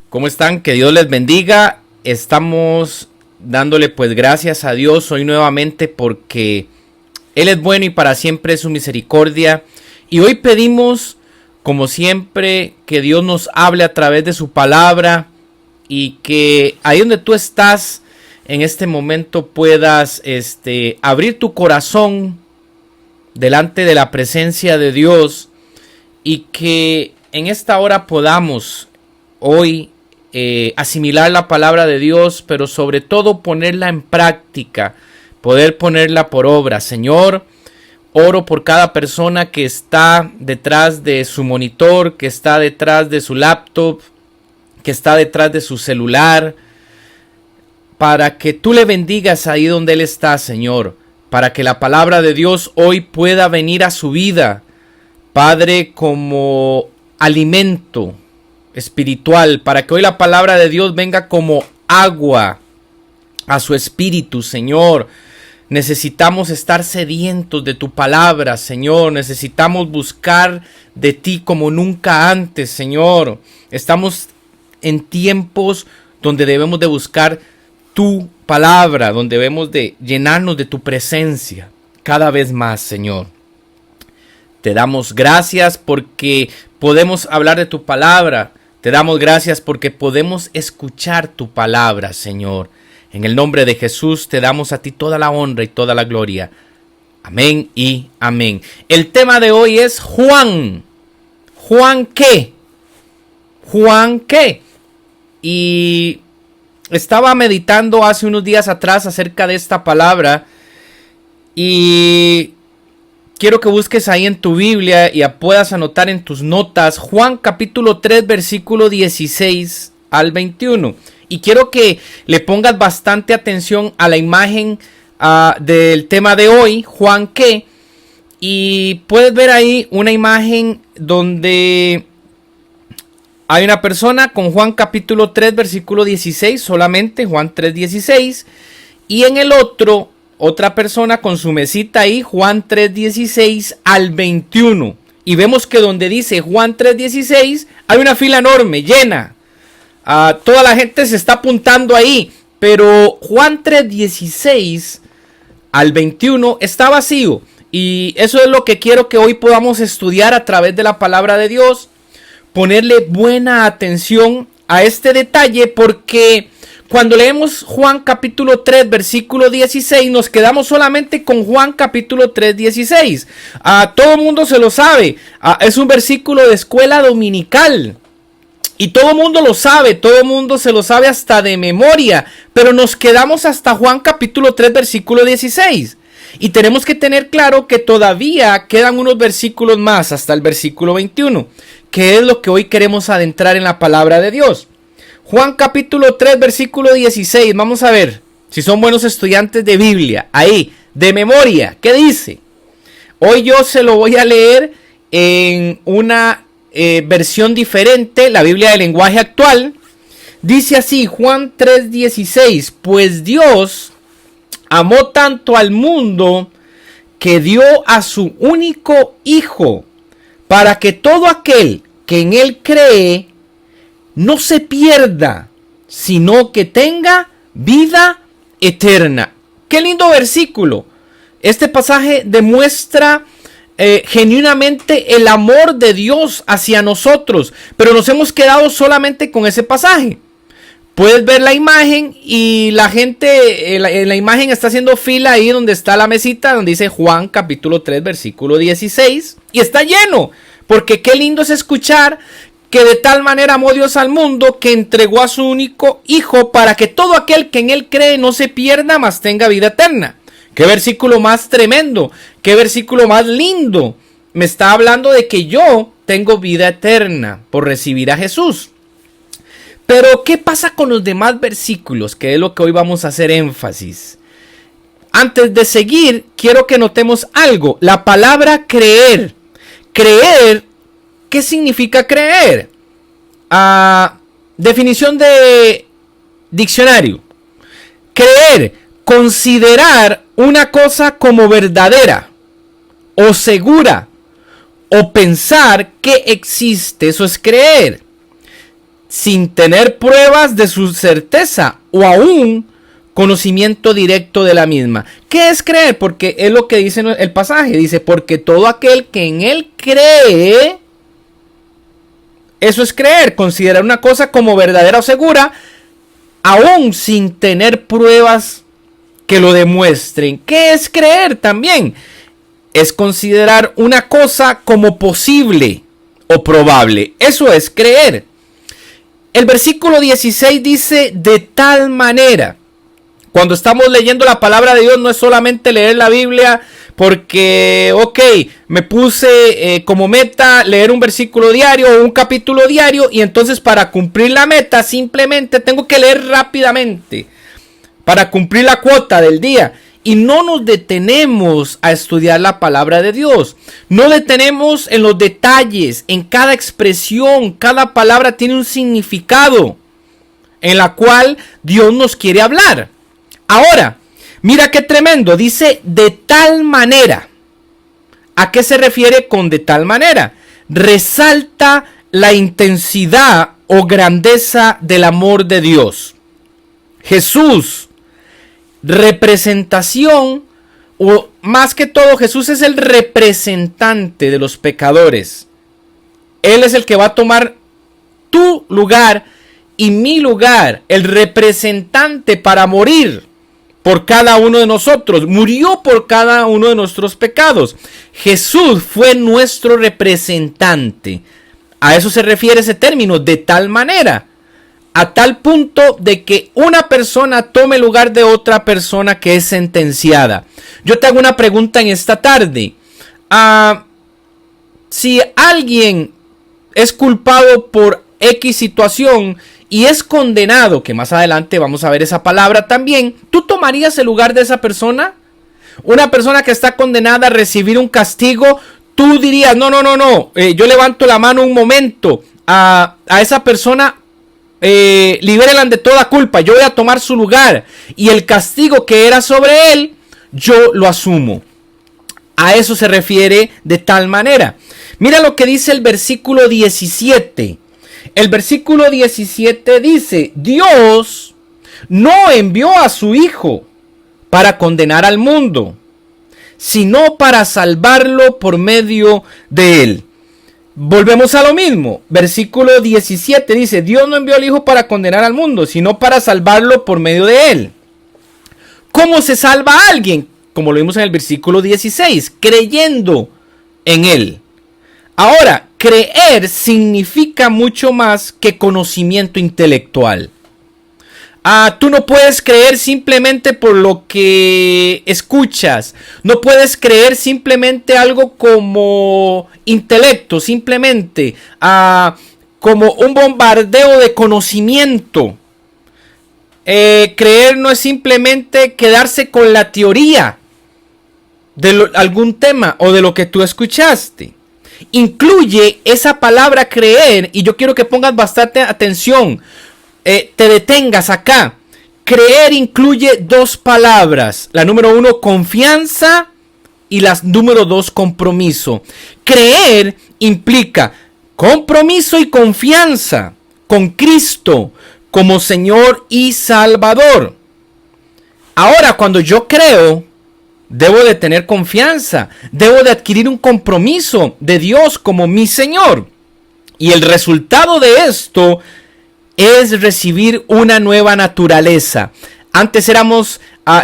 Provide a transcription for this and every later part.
¿Cómo están? Que Dios les bendiga. Estamos dándole pues gracias a Dios hoy nuevamente porque Él es bueno y para siempre es su misericordia. Y hoy pedimos, como siempre, que Dios nos hable a través de su palabra y que ahí donde tú estás en este momento puedas abrir tu corazón delante de la presencia de Dios y que en esta hora podamos hoy asimilar la palabra de Dios, pero sobre todo ponerla en práctica, poder ponerla por obra. Señor, oro por cada persona que está detrás de su monitor, que está detrás de su laptop, que está detrás de su celular, para que tú le bendigas ahí donde él está, Señor, para que la palabra de Dios hoy pueda venir a su vida, Padre, como alimento espiritual, para que hoy la palabra de Dios venga como agua a su espíritu, Señor. Necesitamos estar sedientos de tu palabra, Señor. Necesitamos buscar de ti como nunca antes, Señor. Estamos en tiempos donde debemos de buscar tu palabra, donde debemos de llenarnos de tu presencia cada vez más, Señor. Te damos gracias porque podemos hablar de tu palabra. Te damos gracias porque podemos escuchar tu palabra, Señor. En el nombre de Jesús te damos a ti toda la honra y toda la gloria. Amén y amén. El tema de hoy es Juan. ¿Juan qué? ¿Juan qué? Y estaba meditando hace unos días atrás acerca de esta palabra y quiero que busques ahí en tu Biblia y puedas anotar en tus notas Juan capítulo 3 versículo 16 al 21. Y quiero que le pongas bastante atención a la imagen del tema de hoy, Juan qué. Y puedes ver ahí una imagen donde hay una persona con Juan capítulo 3 versículo 16 solamente, Juan 3, 16. Y en el otro, otra persona con su mesita ahí, Juan 3, 16 al 21. Y vemos que donde dice Juan 3, 16 hay una fila enorme, llena. Toda la gente se está apuntando ahí. Pero Juan 3, 16 al 21 está vacío. Y eso es lo que quiero que hoy podamos estudiar a través de la palabra de Dios. Ponerle buena atención a este detalle porque cuando leemos Juan capítulo 3 versículo 16 nos quedamos solamente con Juan capítulo 3 16. Todo el mundo se lo sabe. Es un versículo de escuela dominical. Y todo el mundo lo sabe, todo el mundo se lo sabe hasta de memoria. Pero nos quedamos hasta Juan capítulo 3 versículo 16. Y tenemos que tener claro que todavía quedan unos versículos más hasta el versículo 21. Que es lo que hoy queremos adentrar en la palabra de Dios. Juan capítulo 3 versículo 16. Vamos a ver si son buenos estudiantes de Biblia. Ahí, de memoria. ¿Qué dice? Hoy yo se lo voy a leer en una versión diferente. La Biblia del lenguaje actual. Dice así, Juan 3, 16. Pues Dios amó tanto al mundo que dio a su único Hijo, para que todo aquel que en él cree no se pierda, sino que tenga vida eterna. Qué lindo versículo. Este pasaje demuestra genuinamente el amor de Dios hacia nosotros, pero nos hemos quedado solamente con ese pasaje. Puedes ver la imagen y la gente en la imagen está haciendo fila ahí donde está la mesita, donde dice Juan capítulo 3 versículo 16 y está lleno, porque qué lindo es escuchar que de tal manera amó Dios al mundo que entregó a su único Hijo para que todo aquel que en él cree no se pierda, mas tenga vida eterna. Qué versículo más tremendo, qué versículo más lindo. Me está hablando de que yo tengo vida eterna por recibir a Jesús. Pero ¿qué pasa con los demás versículos? Que es lo que hoy vamos a hacer énfasis. Antes de seguir, quiero que notemos algo. La palabra creer. Creer, ¿qué significa creer? Definición de diccionario. Creer, considerar una cosa como verdadera o segura o pensar que existe. Eso es creer. sin tener pruebas de su certeza o aún conocimiento directo de la misma. ¿Qué es creer? Porque es lo que dice el pasaje. Dice, porque todo aquel que en él cree, eso es creer, considerar una cosa como verdadera o segura, aún sin tener pruebas que lo demuestren. ¿Qué es creer también? Es considerar una cosa como posible o probable. Eso es creer. El versículo 16 dice, de tal manera. Cuando estamos leyendo la palabra de Dios, no es solamente leer la Biblia porque, me puse como meta leer un versículo diario o un capítulo diario, y entonces para cumplir la meta simplemente tengo que leer rápidamente para cumplir la cuota del día. Y no nos detenemos a estudiar la palabra de Dios. No detenemos en los detalles, en cada expresión. Cada palabra tiene un significado en la cual Dios nos quiere hablar. Ahora, mira qué tremendo. Dice de tal manera. ¿A qué se refiere con de tal manera? Resalta la intensidad o grandeza del amor de Dios. Jesús, representación, o más que todo, Jesús es el representante de los pecadores. Él es el que va a tomar tu lugar y mi lugar, el representante para morir por cada uno de nosotros. Murió por cada uno de nuestros pecados. Jesús fue nuestro representante. A eso se refiere ese término, de tal manera. A tal punto de que una persona tome el lugar de otra persona que es sentenciada. Yo te hago una pregunta en esta tarde. Si alguien es culpado por X situación y es condenado, que más adelante vamos a ver esa palabra también, ¿tú tomarías el lugar de esa persona? Una persona que está condenada a recibir un castigo, tú dirías, no, yo levanto la mano un momento, a esa persona libérenla de toda culpa, yo voy a tomar su lugar y el castigo que era sobre él, yo lo asumo. A eso se refiere de tal manera. Mira lo que dice el versículo 17. El versículo 17 dice, Dios no envió a su Hijo para condenar al mundo, sino para salvarlo por medio de él. Volvemos a lo mismo. Versículo 17 dice, Dios no envió al Hijo para condenar al mundo, sino para salvarlo por medio de él. ¿Cómo se salva a alguien? Como lo vimos en el versículo 16, creyendo en él. Ahora, creer significa mucho más que conocimiento intelectual. Tú no puedes creer simplemente por lo que escuchas. No puedes creer simplemente algo como intelecto, simplemente como un bombardeo de conocimiento. Creer no es simplemente quedarse con la teoría de algún tema o de lo que tú escuchaste. Incluye esa palabra creer, y yo quiero que pongas bastante atención. Te detengas acá. Creer incluye dos palabras. La número 1, confianza, y la número 2, compromiso. Creer implica compromiso y confianza con Cristo como Señor y Salvador. Ahora, cuando yo creo, debo de tener confianza, debo de adquirir un compromiso de Dios como mi Señor. Y el resultado de esto es recibir una nueva naturaleza. Antes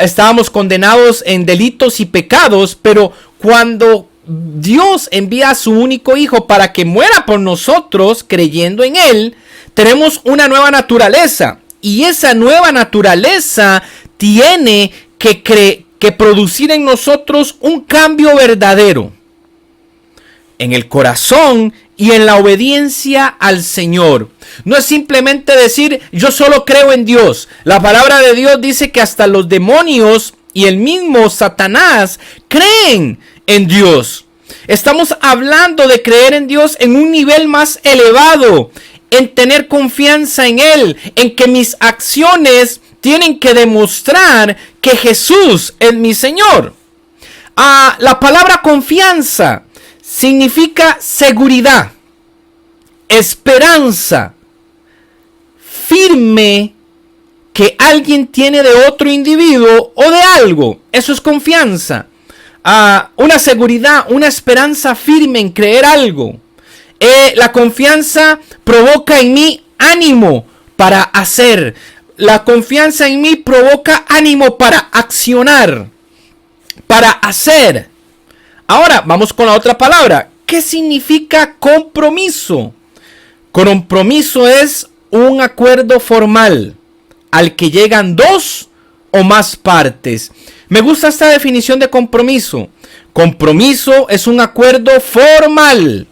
estábamos condenados en delitos y pecados, pero cuando Dios envía a su único Hijo para que muera por nosotros, creyendo en Él, tenemos una nueva naturaleza. Y esa nueva naturaleza tiene que producir en nosotros un cambio verdadero en el corazón y en la obediencia al Señor. No es simplemente decir, yo solo creo en Dios. La palabra de Dios dice que hasta los demonios y el mismo Satanás creen en Dios. Estamos hablando de creer en Dios en un nivel más elevado, en tener confianza en Él, en que mis acciones tienen que demostrar que Jesús es mi Señor. La palabra confianza significa seguridad, esperanza, firme que alguien tiene de otro individuo o de algo. Eso es confianza. Una seguridad, una esperanza firme en creer algo. La confianza provoca en mí ánimo para hacer. La confianza en mí provoca ánimo para accionar, para hacer. Ahora vamos con la otra palabra. ¿Qué significa compromiso? Compromiso es un acuerdo formal al que llegan dos o más partes. Me gusta esta definición de compromiso. Compromiso es un acuerdo formal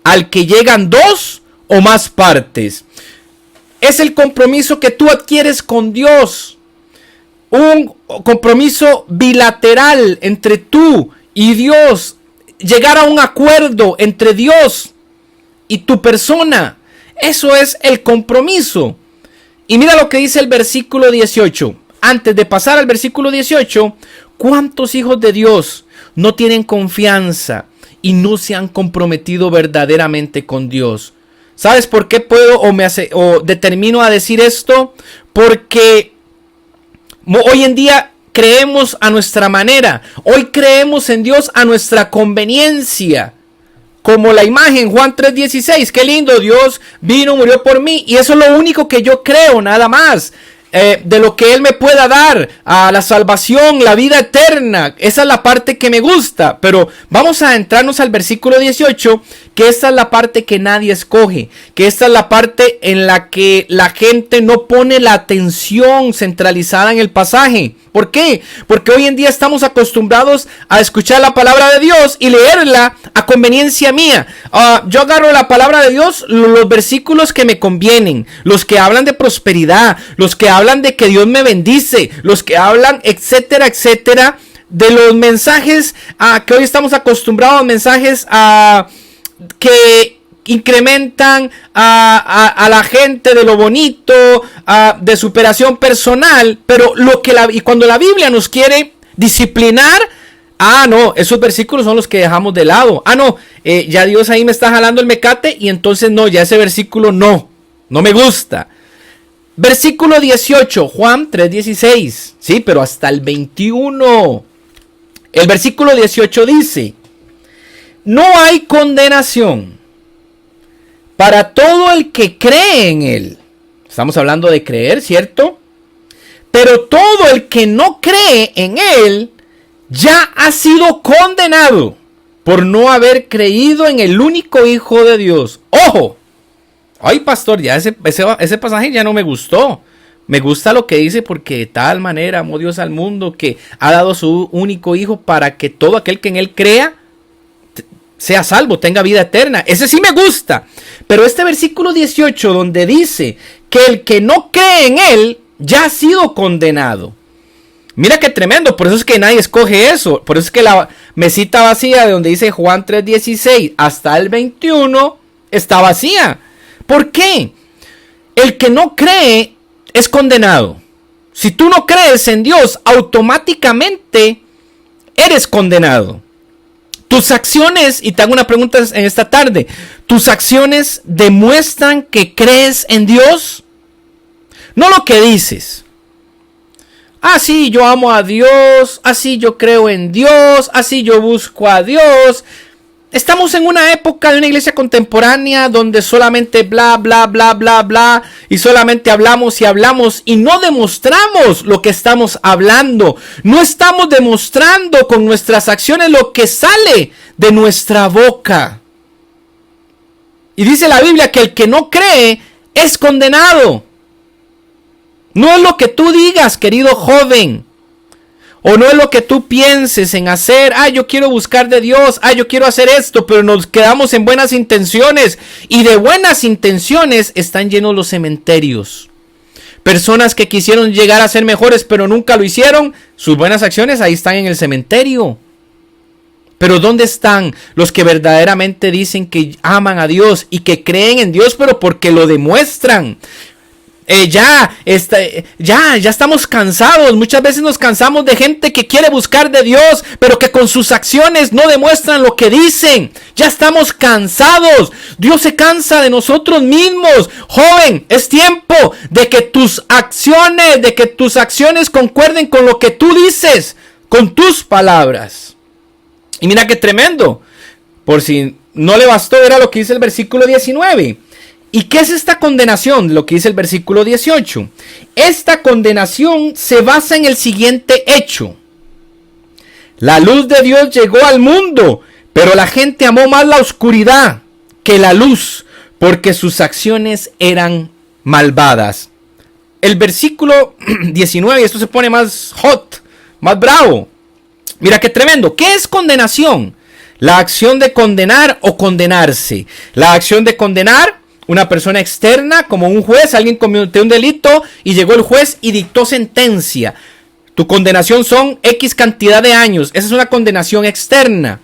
al que llegan dos o más partes. Es el compromiso que tú adquieres con Dios. Un compromiso bilateral entre tú y Dios. Llegar a un acuerdo entre Dios y tu persona. Eso es el compromiso. Y mira lo que dice el versículo 18. Antes de pasar al versículo 18, ¿cuántos hijos de Dios no tienen confianza y no se han comprometido verdaderamente con Dios? ¿Sabes por qué puedo o determino a decir esto? Porque hoy en día creemos a nuestra manera. Hoy creemos en Dios a nuestra conveniencia. Como la imagen, Juan 3:16. Qué lindo, Dios vino, murió por mí. Y eso es lo único que yo creo, nada más. De lo que Él me pueda dar, a la salvación, la vida eterna. Esa es la parte que me gusta. Pero vamos a entrarnos al versículo 18, que esta es la parte que nadie escoge, que esta es la parte en la que la gente no pone la atención centralizada en el pasaje. ¿Por qué? Porque hoy en día estamos acostumbrados a escuchar la palabra de Dios y leerla a conveniencia mía. Yo agarro la palabra de Dios, los versículos que me convienen, los que hablan de prosperidad, los que hablan de que Dios me bendice, los que hablan, etcétera, etcétera, de los mensajes que hoy estamos acostumbrados, mensajes que incrementan a la gente de lo bonito, de superación personal, pero y cuando la Biblia nos quiere disciplinar, no, esos versículos son los que dejamos de lado. Ya Dios ahí me está jalando el mecate y entonces no, ya ese versículo no me gusta. Versículo 18, Juan 3:16, sí, pero hasta el 21. El versículo 18 dice: no hay condenación para todo el que cree en Él. Estamos hablando de creer, ¿cierto? Pero todo el que no cree en Él ya ha sido condenado por no haber creído en el único Hijo de Dios. ¡Ojo! Ay, pastor, ya ese pasaje ya no me gustó. Me gusta lo que dice, porque de tal manera amó Dios al mundo que ha dado su único Hijo para que todo aquel que en Él crea sea salvo, tenga vida eterna. Ese sí me gusta. Pero este versículo 18, donde dice que el que no cree en Él ya ha sido condenado. Mira qué tremendo. Por eso es que nadie escoge eso. Por eso es que la mesita vacía de donde dice Juan 3:16 hasta el 21 está vacía. ¿Por qué? El que no cree es condenado. Si tú no crees en Dios, automáticamente eres condenado. Tus acciones, y te hago una pregunta en esta tarde, ¿tus acciones demuestran que crees en Dios? No lo que dices. Sí, yo amo a Dios, así yo creo en Dios, así yo busco a Dios. Estamos en una época de una iglesia contemporánea donde solamente bla, bla, bla, bla, bla, y solamente hablamos y no demostramos lo que estamos hablando. No estamos demostrando con nuestras acciones lo que sale de nuestra boca. Y dice la Biblia que el que no cree es condenado. No es lo que tú digas, querido joven. O no es lo que tú pienses en hacer. Yo quiero buscar de Dios. Yo quiero hacer esto. Pero nos quedamos en buenas intenciones. Y de buenas intenciones están llenos los cementerios. Personas que quisieron llegar a ser mejores pero nunca lo hicieron. Sus buenas acciones ahí están en el cementerio. Pero ¿dónde están los que verdaderamente dicen que aman a Dios y que creen en Dios, pero porque lo demuestran? Ya estamos cansados. Muchas veces nos cansamos de gente que quiere buscar de Dios, pero que con sus acciones no demuestran lo que dicen. Ya estamos cansados. Dios se cansa de nosotros mismos. Joven, es tiempo de que tus acciones concuerden con lo que tú dices, con tus palabras. Y mira qué tremendo. Por si no le bastó, era lo que dice el versículo 19. ¿Y qué es esta condenación? Lo que dice el versículo 18. Esta condenación se basa en el siguiente hecho. La luz de Dios llegó al mundo, pero la gente amó más la oscuridad que la luz, porque sus acciones eran malvadas. El versículo 19, esto se pone más hot, más bravo. Mira qué tremendo. ¿Qué es condenación? La acción de condenar o condenarse. La acción de condenar, una persona externa, como un juez, alguien cometió un delito y llegó el juez y dictó sentencia. Tu condenación son X cantidad de años. Esa es una condenación externa.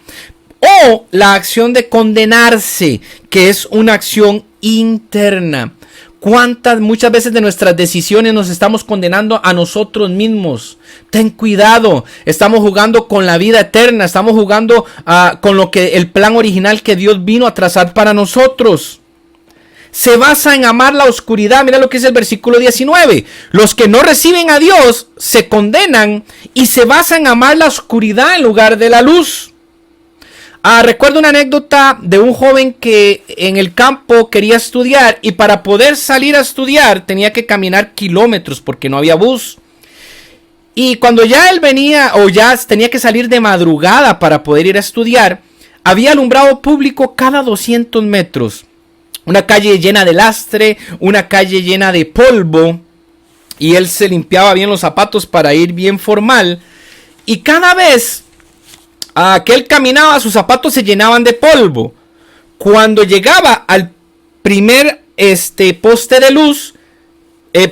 O la acción de condenarse, que es una acción interna. Muchas veces de nuestras decisiones nos estamos condenando a nosotros mismos. Ten cuidado. Estamos jugando con la vida eterna. Estamos jugando con el plan original que Dios vino a trazar para nosotros. Se basa en amar la oscuridad. Mira lo que dice el versículo 19. Los que no reciben a Dios se condenan y se basa en amar la oscuridad en lugar de la luz. Recuerdo una anécdota de un joven que en el campo quería estudiar y para poder salir a estudiar tenía que caminar kilómetros porque no había bus. Y cuando ya él venía o ya tenía que salir de madrugada para poder ir a estudiar, había alumbrado público cada 200 metros. Una calle llena de lastre, una calle llena de polvo, y él se limpiaba bien los zapatos para ir bien formal. Y cada vez que él caminaba, sus zapatos se llenaban de polvo. Cuando llegaba al primer poste de luz,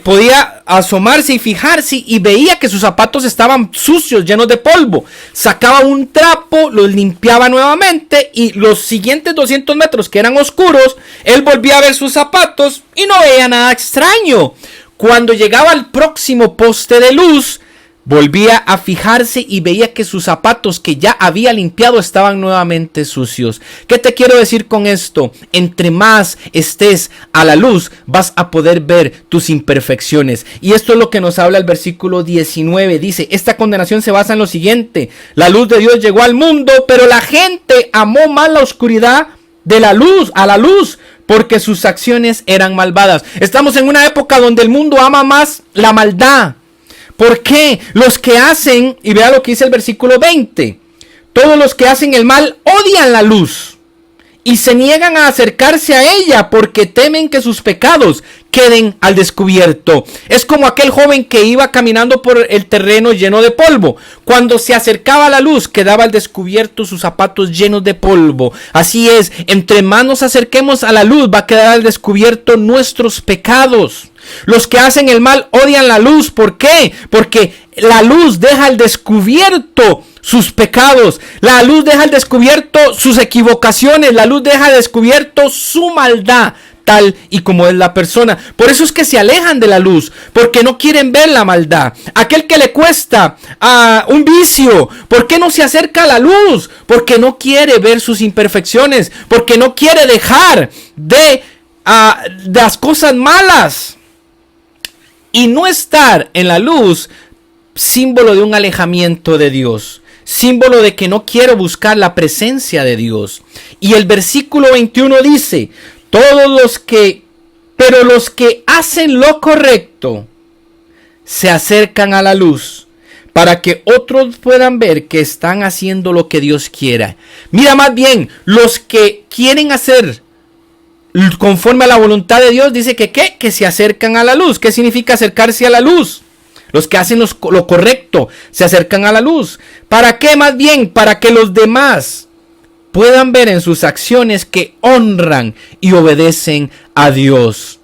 podía asomarse y fijarse y veía que sus zapatos estaban sucios, llenos de polvo. Sacaba un trapo, los limpiaba nuevamente y los siguientes 200 metros que eran oscuros, él volvía a ver sus zapatos y no veía nada extraño. Cuando llegaba al próximo poste de luz, volvía a fijarse y veía que sus zapatos que ya había limpiado estaban nuevamente sucios. ¿Qué te quiero decir con esto? Entre más estés a la luz, vas a poder ver tus imperfecciones. Y esto es lo que nos habla el versículo 19. Dice, esta condenación se basa en lo siguiente. La luz de Dios llegó al mundo, pero la gente amó más la oscuridad de la luz, a la luz, porque sus acciones eran malvadas. Estamos en una época donde el mundo ama más la maldad. ¿Por qué? Los que hacen, y vea lo que dice el versículo 20, todos los que hacen el mal odian la luz y se niegan a acercarse a ella porque temen que sus pecados queden al descubierto. Es como aquel joven que iba caminando por el terreno lleno de polvo. Cuando se acercaba a la luz, quedaba al descubierto sus zapatos llenos de polvo. Así es, entre más nos acerquemos a la luz, va a quedar al descubierto nuestros pecados. Los que hacen el mal odian la luz. ¿Por qué? Porque la luz deja al descubierto sus pecados. La luz deja al descubierto sus equivocaciones. La luz deja al descubierto su maldad, tal y como es la persona. Por eso es que se alejan de la luz, porque no quieren ver la maldad. Aquel que le cuesta un vicio, ¿por qué no se acerca a la luz? Porque no quiere ver sus imperfecciones, porque no quiere dejar de las cosas malas. Y no estar en la luz, símbolo de un alejamiento de Dios, símbolo de que no quiero buscar la presencia de Dios. Y el versículo 21 dice, pero los que hacen lo correcto se acercan a la luz para que otros puedan ver que están haciendo lo que Dios quiera. Mira, más bien, los que quieren hacer conforme a la voluntad de Dios, dice que se acercan a la luz. ¿Qué significa acercarse a la luz? Los que hacen lo correcto se acercan a la luz. ¿Para qué? Más bien, para que los demás puedan ver en sus acciones que honran y obedecen a Dios.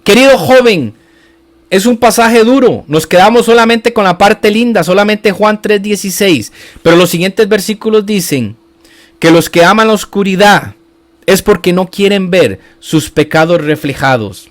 Querido joven, es un pasaje duro. Nos quedamos solamente con la parte linda, solamente Juan 3:16. Pero los siguientes versículos dicen que los que aman la oscuridad es porque no quieren ver sus pecados reflejados.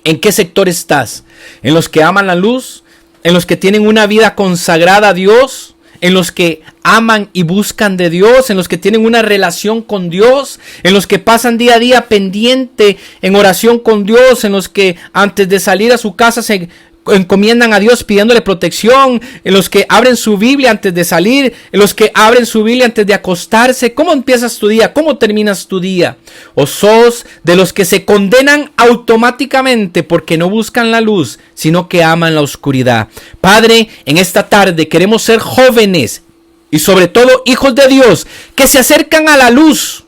¿En qué sector estás? ¿En los que aman la luz? ¿En los que tienen una vida consagrada a Dios? ¿En los que aman y buscan de Dios? ¿En los que tienen una relación con Dios? ¿En los que pasan día a día pendiente en oración con Dios? ¿En los que antes de salir a su casa se encomiendan a Dios pidiéndole protección? ¿En los que abren su Biblia antes de salir? ¿En los que abren su Biblia antes de acostarse? ¿Cómo empiezas tu día? ¿Cómo terminas tu día? ¿O sos de los que se condenan automáticamente porque no buscan la luz, sino que aman la oscuridad? Padre, en esta tarde queremos ser jóvenes y sobre todo hijos de Dios que se acercan a la luz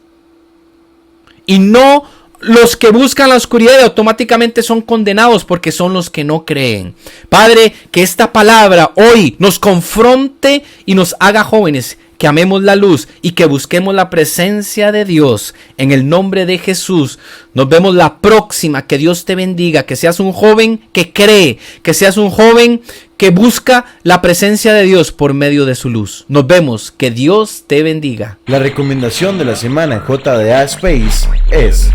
y no los que buscan la oscuridad y automáticamente son condenados porque son los que no creen. Padre, que esta palabra hoy nos confronte y nos haga jóvenes, que amemos la luz y que busquemos la presencia de Dios. En el nombre de Jesús, nos vemos la próxima. Que Dios te bendiga, que seas un joven que cree, que seas un joven que busca la presencia de Dios por medio de su luz. Nos vemos, que Dios te bendiga. La recomendación de la semana en JDA Space es: